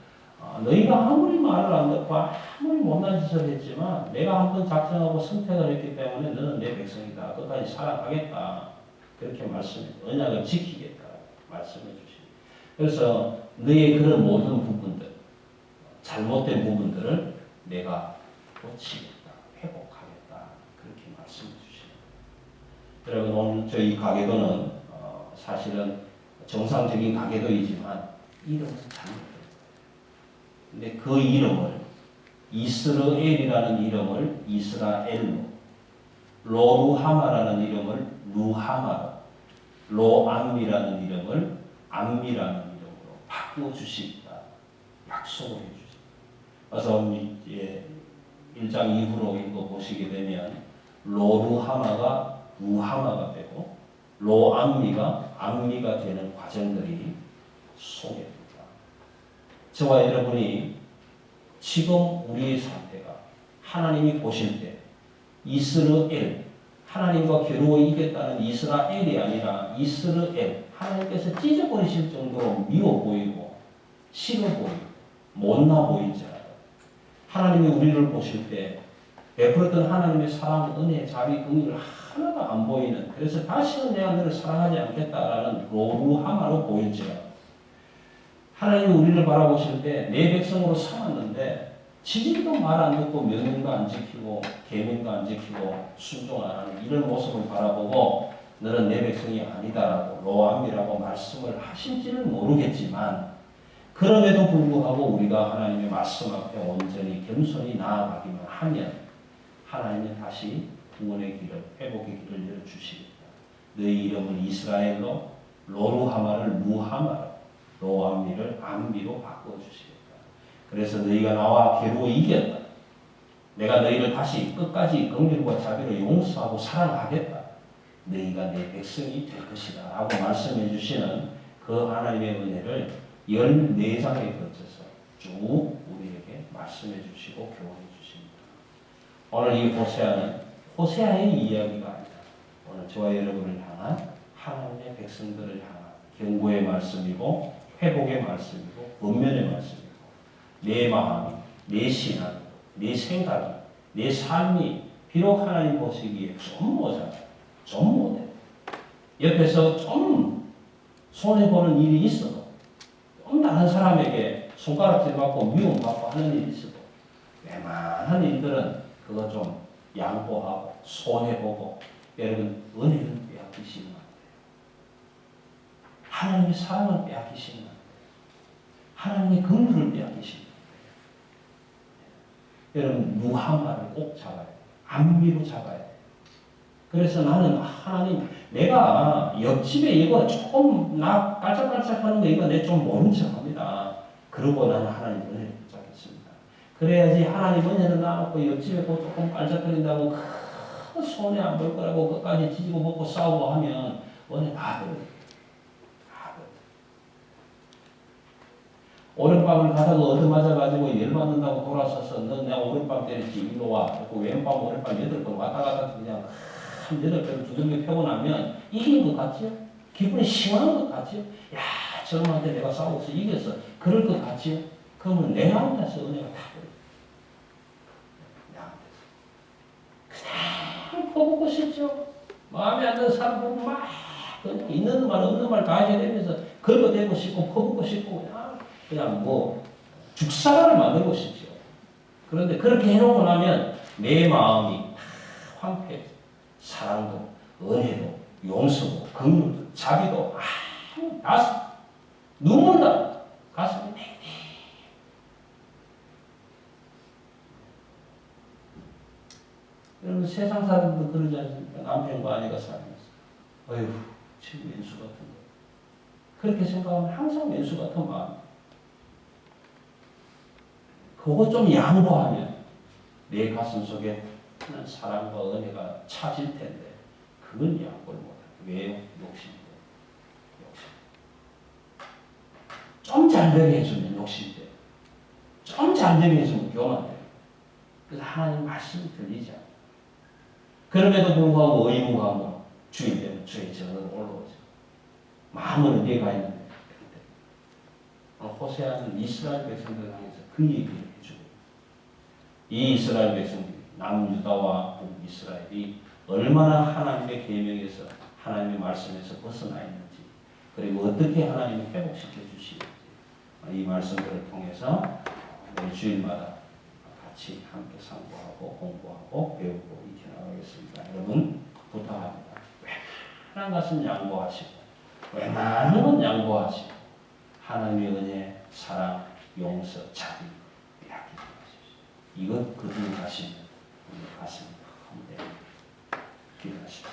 너희가 아무리 말을 안 듣고 아무리 못난 짓을 했지만 내가 한번 작정하고 선택을 했기 때문에 너는 내 백성이다. 끝까지 사랑하겠다. 그렇게 말씀해 언약을 지키겠다. 말씀해 주십니다. 그래서 너의 그런 모든 부분들 잘못된 부분들을 내가 고치겠다. 회복하겠다. 그렇게 말씀해 주십니다. 여러분 오늘 저희 가계도는 사실은 정상적인 가계도이지만 이름은 잘못돼요. 근데 그 이름을 이스라엘이라는 이름을 이스라엘로, 로루하마라는 이름을 루하마로, 로암미라는 이름을 암미라는 이름으로 바꿔주십니다. 약속을 해주십니다. 그래서 1장 이후로 읽어보시게 되면 로루하마가 루하마가 되고 로암미가 암미가 되는 과정들이 소개됩니다. 저와 여러분이 지금 우리의 상태가 하나님이 보실 때 이스라엘, 하나님과 겨루어 이겼다는 이스라엘이 아니라 이스라엘, 하나님께서 찢어버리실 정도로 미워 보이고 싫어 보이고 못나 보이지 않아요. 하나님이 우리를 보실 때 베풀었던 하나님의 사랑, 은혜, 자비, 긍휼 하나도 안 보이는, 그래서 다시는 내가 너를 사랑하지 않겠다라는 로루하마로 보일지라도 하나님이 우리를 바라보실 때 내 백성으로 삼았는데 지질도 말 안 듣고 명령도 안 지키고 계명도 안 지키고 순종 안 하는 이런 모습을 바라보고 너는 내 백성이 아니다라고 로암이라고 말씀을 하실지는 모르겠지만 그럼에도 불구하고 우리가 하나님의 말씀 앞에 온전히 겸손히 나아가기만 하면 하나님은 다시 구원의 길을, 회복의 길을 열어주시겠다. 너희 이름을 이스라엘로, 로루하마를 루하마로, 로암미를 암미로 바꿔주시겠다. 그래서 너희가 나와 겨루어 이겼다. 내가 너희를 다시 끝까지 긍휼과 자비로 용서하고 사랑하겠다. 너희가 내 백성이 될 것이다 라고 말씀해 주시는 그 하나님의 은혜를 14장에 걸쳐서 쭉 우리에게 말씀해 주시고 교훈해 주십니다. 오늘 이 호세아는 호세아의 이야기가 아니다. 오늘 저와 여러분을 향한 하나님의 백성들을 향한 경고의 말씀이고 회복의 말씀이고 권면의 말씀이고 내 마음이, 내 신앙, 내 생각이, 내 삶이 비록 하나님 보시기에 좀 모자라, 좀 못해. 옆에서 좀 손해보는 일이 있어도 좀 다른 사람에게 손가락질 받고 미움받고 하는 일이 있어도 웬만한 일들은 그거 좀 양보하고 손해보고 여러분 은혜를 빼앗기시면 안 돼요. 하나님의 사랑을 빼앗기시면 안 돼요. 하나님의 긍휼을 빼앗기시면 안 돼요. 여러분 누한 말을 꼭 잡아야 돼요. 안미로 잡아야 돼요. 그래서 나는 하나님 내가 옆집에 이거 조금 나 깔짝깔짝 하는 거 이거 내 좀 모른 척합니다. 그러고 나는 하나님 은혜를 붙잡겠습니다. 그래야지 하나님 은혜를 나놓고 옆집에 조금 깔짝거린다고 큰 손해 안 볼 거라고 끝까지 뒤지고 먹고 싸우고 하면 은혜 다 들어요. 다 들어요. 오른밤을 가다가 얻어맞아가지고 열받는다고 돌아서서 너 내가 오른밤 때렸지 일로 와. 그리고 왼밤 오른밤 8번 왔다 갔다 그냥 한 8배를 두들겨 펴고 나면 이긴 것 같지요? 기분이 시원한 것 같지요? 야 저놈한테 내가 싸워서 이겼어. 그럴 것 같지요? 그러면 내 마음에서 은혜가 다 보여. 그냥 퍼붓고 싶죠? 마음에 안 드는 사람 보면 막 그냥 있는 말 없는 말 다 해내면서 긁어대고 싶고 퍼붓고 싶고 그냥 뭐 죽사가를 만들고 싶죠. 그런데 그렇게 해놓고 나면 내 마음이 황폐해져. 사랑도 은혜도 용서도 긍휼도 자비도 다 눈물나 가슴이 맹맹. 여러분 세상 사람도 그러지 않습니까? 남편과 아내가 살면서 어휴 지금 왼수 같은 거 그렇게 생각하면 항상 왼수 같은 마음. 그거 좀 양보하면 내 가슴 속에 사랑과 은혜가 차질 텐데 그건 양보를 못해. 왜요? 욕심대. 좀 잘되게 해주면 욕심대. 좀 잘되게 해주면 교만돼. 그래서 하나님 말씀이 들리지 않아요. 그럼에도 불구하고 의무감으로 주일 되면 주의 전으로 올라오죠. 마음은 어디에 가 있는데. 호세아는 이스라엘 백성들 향해서 그 얘기를 해주고 이 이스라엘 백성들이 남유다와 북이스라엘이 얼마나 하나님의 계명에서 하나님의 말씀에서 벗어나 있는지 그리고 어떻게 하나님을 회복시켜 주시는지 이 말씀들을 통해서 매 주일마다 같이 함께 상고하고 공부하고 배우고 익혀나가겠습니다. 여러분 부탁합니다. 웬만한 것은 양보하시고 웬만한 건 양보하시고 하나님의 은혜, 사랑, 용서, 자비 빼앗기지 마십시오. 이것 그들을 가시면 우리 가슴이 험합니다. 기도하십시오.